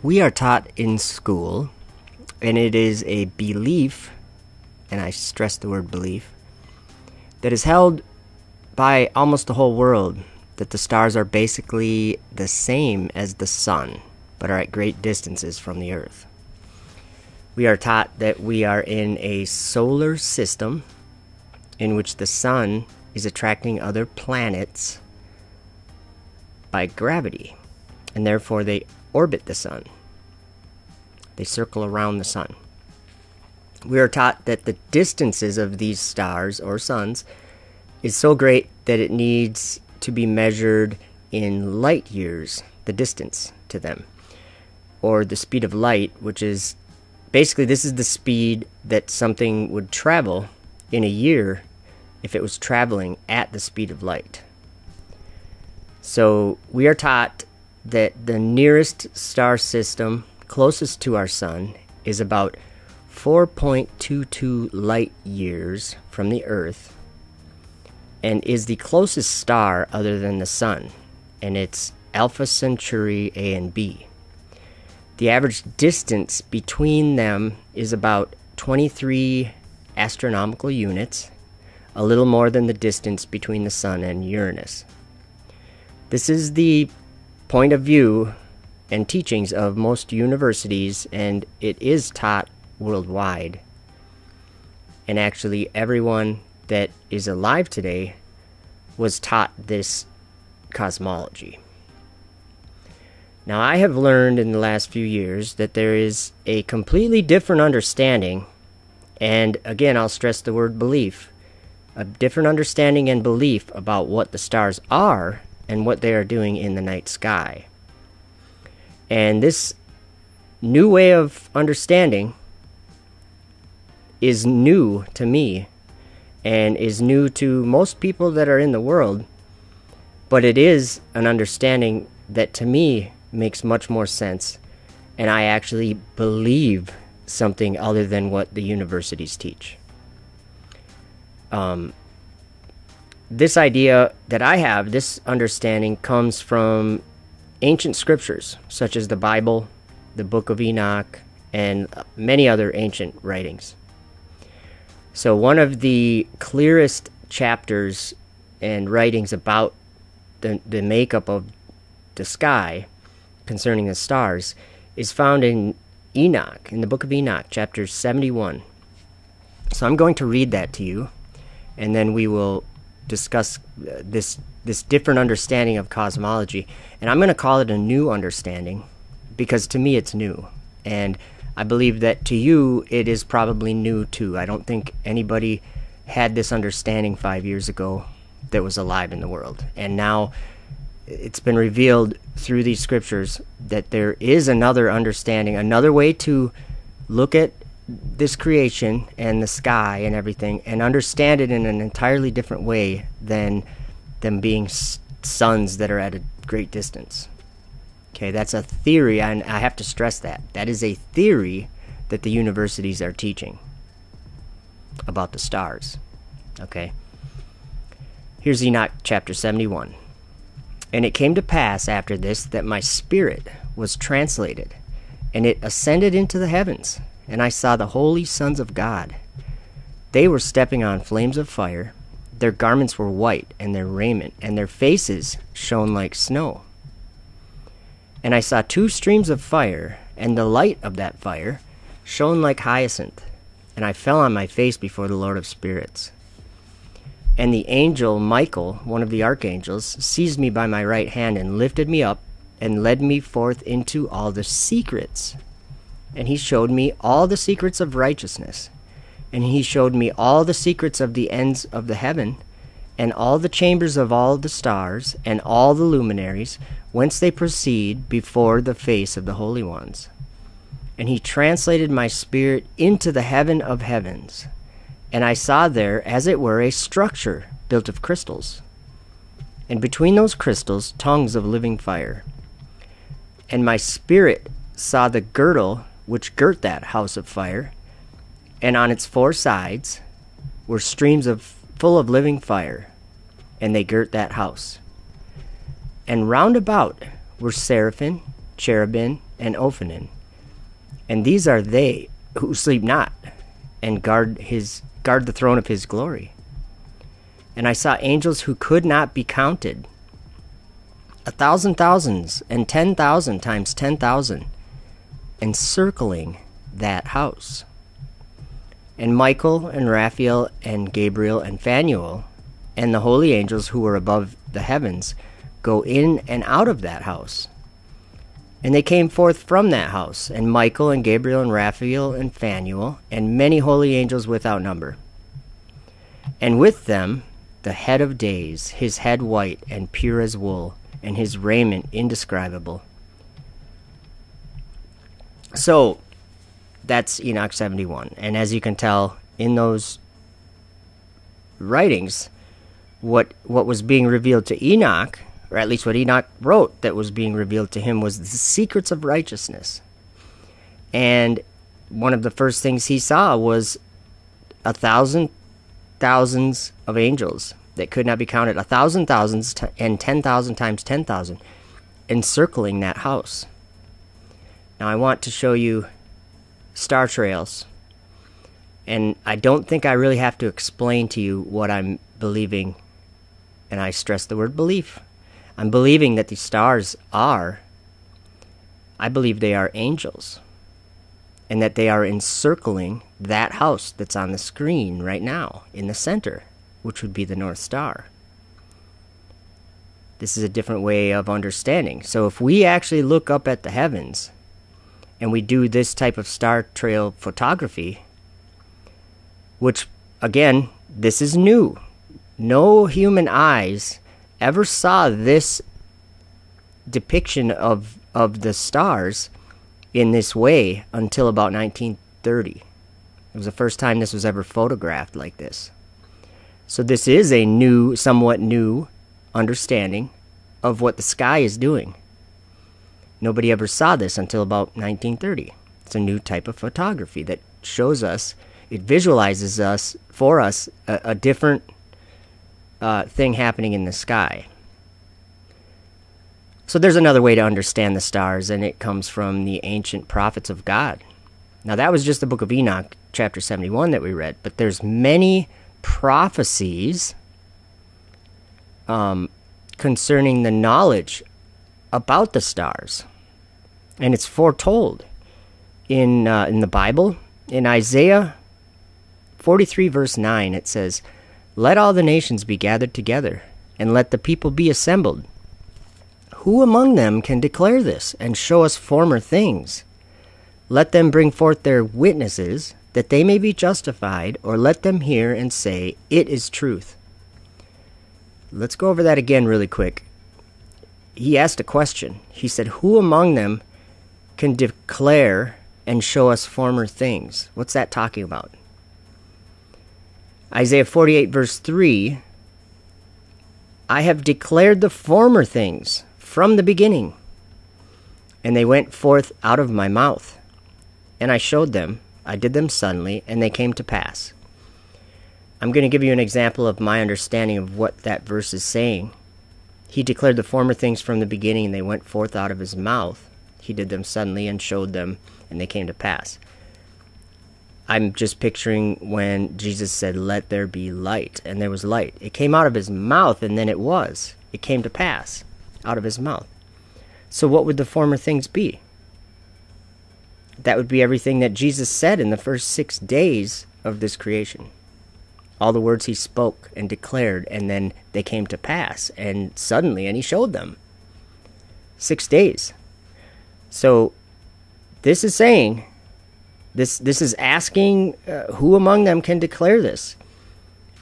We are taught in school, and it is a belief, and I stress the word belief, that is held by almost the whole world, that the stars are basically the same as the sun, but are at great distances from the earth. We are taught that we are in a solar system in which the sun is attracting other planets by gravity, and therefore they orbit the sun. They circle around the sun. We are taught that the distances of these stars or suns is so great that it needs to be measured in light years, the distance to them, or the speed of light, which is basically, this is the speed that something would travel in a year if it was traveling at the speed of light. So we are taught that the nearest star system closest to our sun is about 4.22 light years from the Earth, and is the closest star other than the sun, and it's Alpha Centauri A and B. The average distance between them is about 23 astronomical units, a little more than the distance between the sun and Uranus. This is the point of view and teachings of most universities, and it is taught worldwide. And actually, everyone that is alive today was taught this cosmology. Now, I have learned in the last few years that there is a completely different understanding, and again, I'll stress the word belief, a different understanding and belief about what the stars are and what they are doing in the night sky. And this new way of understanding is new to me and is new to most people that are in the world, but it is an understanding that to me makes much more sense, and I actually believe something other than what the universities teach. This idea that I have, this understanding, comes from ancient scriptures, such as the Bible, the Book of Enoch, and many other ancient writings. So one of the clearest chapters and writings about the makeup of the sky concerning the stars is found in Enoch, in the Book of Enoch, chapter 71. So I'm going to read that to you, and then we will discuss this different understanding of cosmology. And I'm going to call it a new understanding, because to me it's new. And I believe that to you it is probably new too. I don't think anybody had this understanding 5 years ago that was alive in the world. And now it's been revealed through these scriptures that there is another understanding, another way to look at this creation and the sky and everything, and understand it in an entirely different way than them being suns that are at a great distance. Okay, that's a theory, and I have to stress that. That is a theory that the universities are teaching about the stars. Okay? Here's Enoch chapter 71. And it came to pass after this that my spirit was translated, and it ascended into the heavens, and I saw the holy sons of God. They were stepping on flames of fire. Their garments were white, and their raiment, and their faces shone like snow. And I saw two streams of fire, and the light of that fire shone like hyacinth. And I fell on my face before the Lord of spirits. And the angel Michael, one of the archangels, seized me by my right hand and lifted me up and led me forth into all the secrets. And he showed me all the secrets of righteousness. And he showed me all the secrets of the ends of the heaven, and all the chambers of all the stars, and all the luminaries, whence they proceed before the face of the holy ones. And he translated my spirit into the heaven of heavens. And I saw there, as it were, a structure built of crystals, and between those crystals tongues of living fire. And my spirit saw the girdle which girt that house of fire, and on its four sides were streams full of living fire, and they girt that house. And round about were seraphim, cherubim, and Ophanim. And these are they who sleep not, and guard the throne of his glory. And I saw angels who could not be counted, 1,000 thousands, and 10,000 times 10,000, encircling that house. And Michael and Raphael and Gabriel and Phanuel and the holy angels who were above the heavens go in and out of that house. And they came forth from that house, and Michael and Gabriel and Raphael and Phanuel and many holy angels without number. And with them the head of days, his head white and pure as wool, and his raiment indescribable. So that's Enoch 71. And as you can tell in those writings, what was being revealed to Enoch, or at least what Enoch wrote that was being revealed to him, was the secrets of righteousness. And one of the first things he saw was 1,000 thousands of angels that could not be counted, 1,000 thousands and 10,000 times 10,000, encircling that house. Now I want to show you star trails, and I don't think I really have to explain to you what I'm believing, and I stress the word belief. I'm believing that these stars I believe they are angels, and that they are encircling that house that's on the screen right now in the center, which would be the North Star. This is a different way of understanding. So if we actually look up at the heavens and we do this type of star trail photography, which, again, this is new. No human eyes ever saw this depiction of the stars in this way until about 1930. It was the first time this was ever photographed like this. So this is a new, somewhat new understanding of what the sky is doing. Nobody ever saw this until about 1930. It's a new type of photography that shows us, it visualizes us, for us, a different thing happening in the sky. So there's another way to understand the stars, and it comes from the ancient prophets of God. Now that was just the book of Enoch, chapter 71 that we read, but there's many prophecies concerning the knowledge about the stars, and it's foretold in the Bible. In Isaiah 43 verse 9, it says, "Let all the nations be gathered together, and let the people be assembled. Who among them can declare this, and show us former things? Let them bring forth their witnesses, that they may be justified, or let them hear and say, it is truth." Let's go over that again really quick. He asked a question. He said, who among them can declare and show us former things? What's that talking about? Isaiah 48 verse 3, "I have declared the former things from the beginning, and they went forth out of my mouth. And I showed them, I did them suddenly, and they came to pass." I'm going to give you an example of my understanding of what that verse is saying. He declared the former things from the beginning, and they went forth out of his mouth. He did them suddenly and showed them, and they came to pass. I'm just picturing when Jesus said, "Let there be light," and there was light. It came out of his mouth, and then it was. It came to pass out of his mouth. So what would the former things be? That would be everything that Jesus said in the first 6 days of this creation. All the words he spoke and declared, and then they came to pass, and suddenly, and he showed them. 6 days. So this is saying, this is asking who among them can declare this,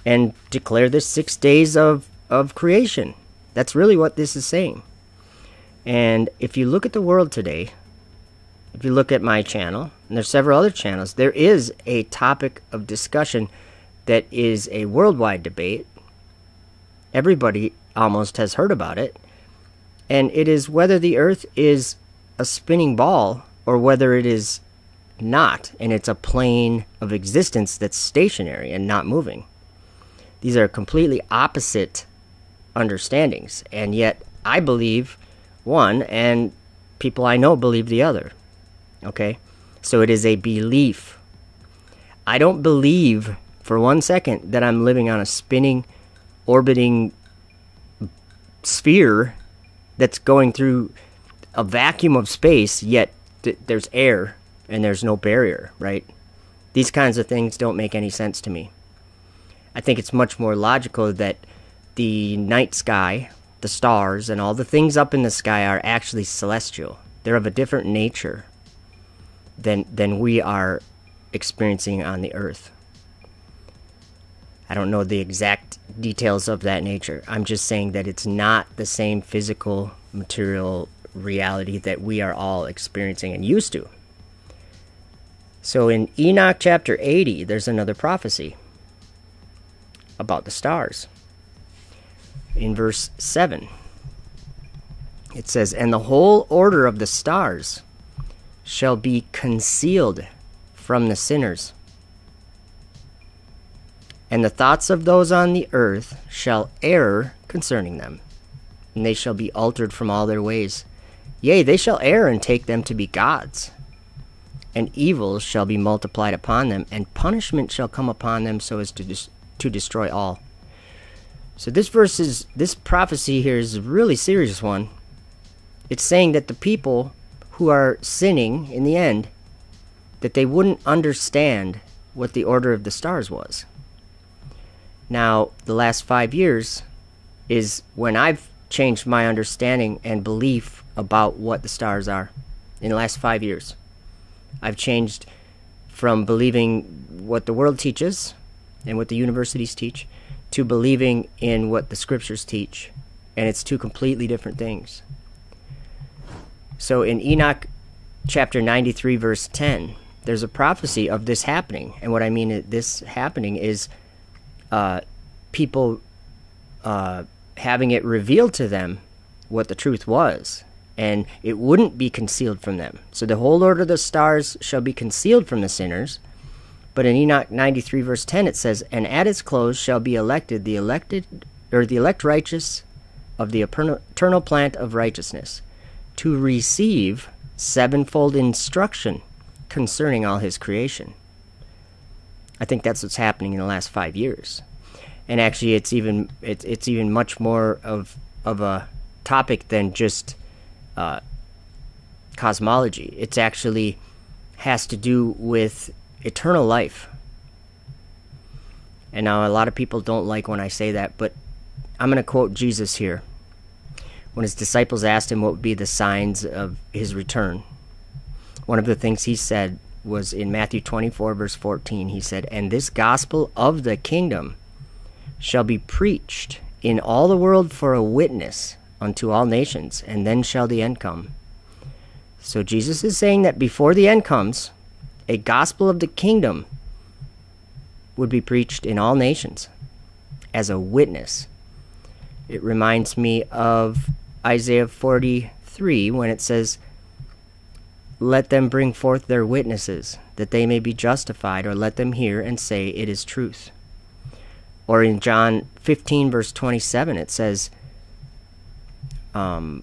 and declare this 6 days of creation. That's really what this is saying. And if you look at the world today, if you look at my channel, and there's several other channels, there is a topic of discussion that is a worldwide debate. Everybody almost has heard about it. And it is whether the earth is a spinning ball or whether it is not, and it's a plane of existence that's stationary and not moving. These are completely opposite understandings, and yet I believe one, and people I know believe the other. Okay? So it is a belief. I don't believe for 1 second that I'm living on a spinning, orbiting sphere that's going through a vacuum of space, yet there's air and there's no barrier, right? These kinds of things don't make any sense to me. I think it's much more logical that the night sky, the stars, and all the things up in the sky are actually celestial. They're of a different nature than we are experiencing on the earth. I don't know the exact details of that nature. I'm just saying that it's not the same physical, material reality that we are all experiencing and used to. So in Enoch chapter 80, there's another prophecy about the stars. In verse 7, it says, "And the whole order of the stars shall be concealed from the sinners. And the thoughts of those on the earth shall err concerning them, and they shall be altered from all their ways. Yea, they shall err and take them to be gods. And evils shall be multiplied upon them, and punishment shall come upon them so as to destroy all." So this prophecy here is a really serious one. It's saying that the people who are sinning in the end, that they wouldn't understand what the order of the stars was. Now, the last 5 years is when I've changed my understanding and belief about what the stars are. In the last 5 years, I've changed from believing what the world teaches and what the universities teach to believing in what the scriptures teach. And it's two completely different things. So in Enoch chapter 93, verse 10, there's a prophecy of this happening. And what I mean this happening is people having it revealed to them what the truth was, and it wouldn't be concealed from them. So the whole order of the stars shall be concealed from the sinners. But in Enoch 93 verse 10 it says, "And at its close shall be the elect righteous of the eternal plant of righteousness, to receive sevenfold instruction concerning all his creation." I think that's what's happening in the last 5 years. And actually it's even much more of a topic than just cosmology. It's actually has to do with eternal life. And now a lot of people don't like when I say that, but I'm going to quote Jesus here. When his disciples asked him what would be the signs of his return, one of the things he said was in Matthew 24 verse 14. He said, "And this gospel of the kingdom shall be preached in all the world for a witness unto all nations, and then shall the end come." So Jesus is saying that before the end comes, a gospel of the kingdom would be preached in all nations as a witness. It reminds me of Isaiah 43 when it says, "Let them bring forth their witnesses, that they may be justified, or let them hear and say, it is truth." Or in John 15 verse 27 it says, "And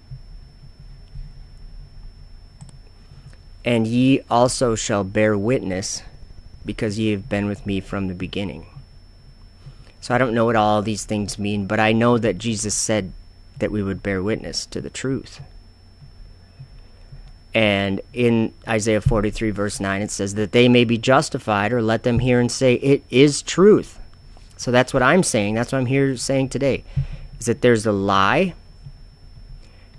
ye also shall bear witness, because ye have been with me from the beginning." So I don't know what all these things mean, but I know that Jesus said that we would bear witness to the truth. And in Isaiah 43 verse 9 it says that they may be justified, or let them hear and say, it is truth. So that's what I'm saying. That's what I'm here saying today, is that there's a lie,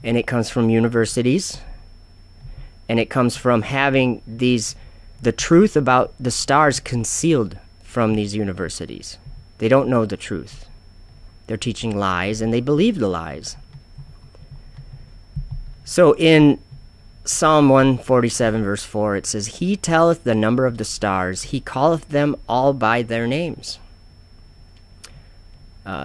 and it comes from universities, and it comes from having the truth about the stars concealed from these universities. They don't know the truth. They're teaching lies, and they believe the lies. So in Psalm 147 verse 4 it says, "He telleth the number of the stars, he calleth them all by their names."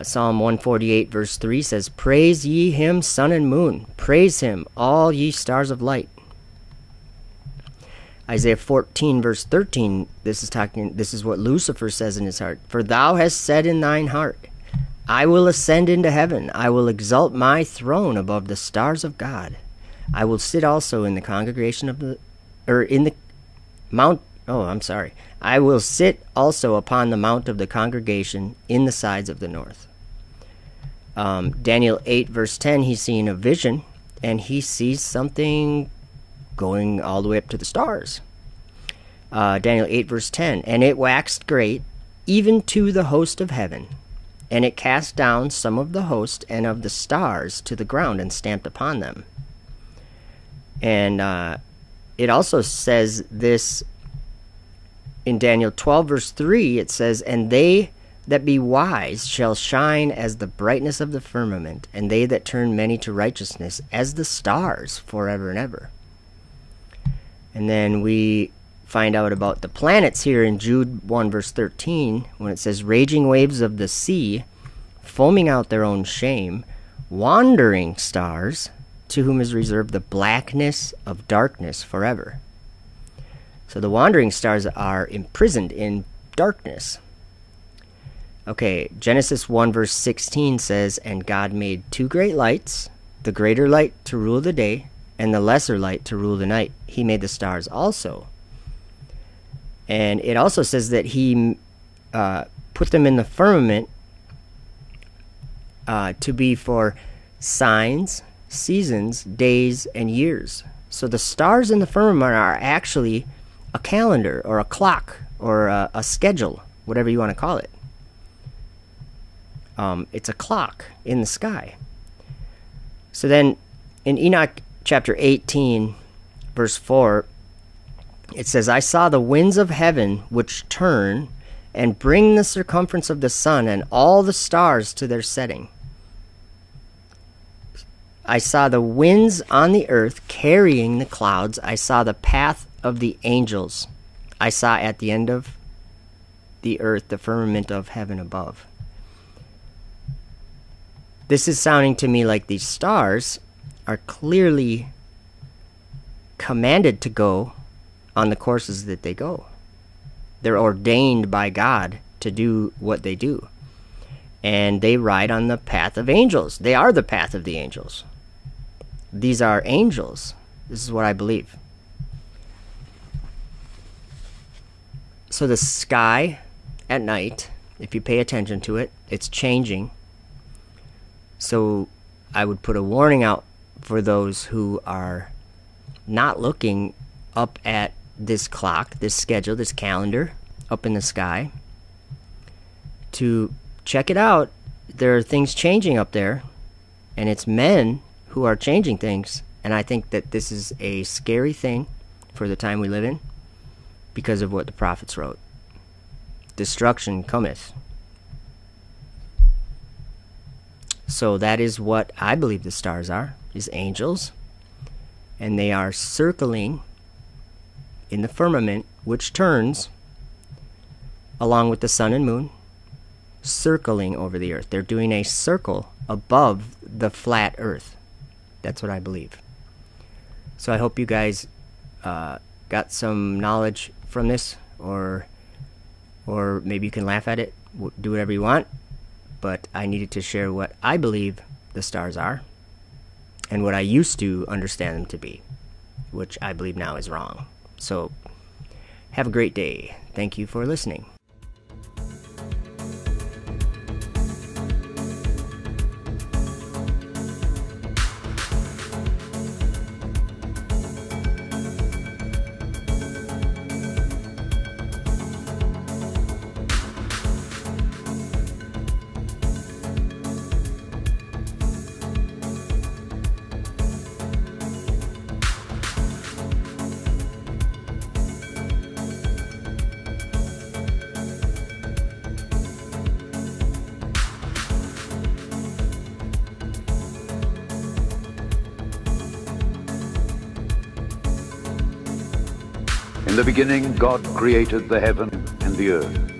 Psalm 148 verse 3 says, "Praise ye him, sun and moon. Praise him, all ye stars of light." Isaiah 14 verse 13, this is what Lucifer says in his heart. "For thou hast said in thine heart, I will ascend into heaven. I will exalt my throne above the stars of God. I will sit also in the congregation of the, or in the mount, oh, I'm sorry. I will sit also upon the mount of the congregation in the sides of the north. Daniel 8 verse 10, he's seeing a vision, and he sees something going all the way up to the stars. Daniel 8 verse 10, and it waxed great, even to the host of heaven, and it cast down some of the host and of the stars to the ground and stamped upon them. And it also says this in Daniel 12 verse 3, it says, and they that be wise shall shine as the brightness of the firmament, and they that turn many to righteousness as the stars forever and ever. And then we find out about the planets here in Jude 1 verse 13, when it says, raging waves of the sea, foaming out their own shame, wandering stars, to whom is reserved the blackness of darkness forever. So the wandering stars are imprisoned in darkness. Okay, Genesis 1 verse 16 says, and God made two great lights, the greater light to rule the day, and the lesser light to rule the night. He made the stars also. And it also says that he put them in the firmament to be for signs, seasons, days, and years. So the stars in the firmament are actually a calendar or a clock or a schedule, whatever you want to call it. It's a clock in the sky. So then in Enoch chapter 18, verse 4, it says, I saw the winds of heaven which turn and bring the circumference of the sun and all the stars to their setting. I saw the winds on the earth carrying the clouds. I saw the path of the angels. I saw at the end of the earth the firmament of heaven above. This is sounding to me like these stars are clearly commanded to go on the courses that they go. They're ordained by God to do what they do. And they ride on the path of angels. They are the path of the angels. These are angels. This is what I believe. So the sky at night, if you pay attention to it, it's changing. So I would put a warning out for those who are not looking up at this clock, this schedule, this calendar up in the sky, to check it out. There are things changing up there, and it's men who are changing things. And I think that this is a scary thing for the time we live in because of what the prophets wrote. Destruction cometh. So that is what I believe the stars are, is angels. And they are circling in the firmament, which turns along with the sun and moon, circling over the earth. They're doing a circle above the flat earth. That's what I believe. So I hope you guys got some knowledge from this, or maybe you can laugh at it, do whatever you want. But I needed to share what I believe the stars are and what I used to understand them to be, which I believe now is wrong. So have a great day. Thank you for listening. In the beginning, God created the heaven and the earth.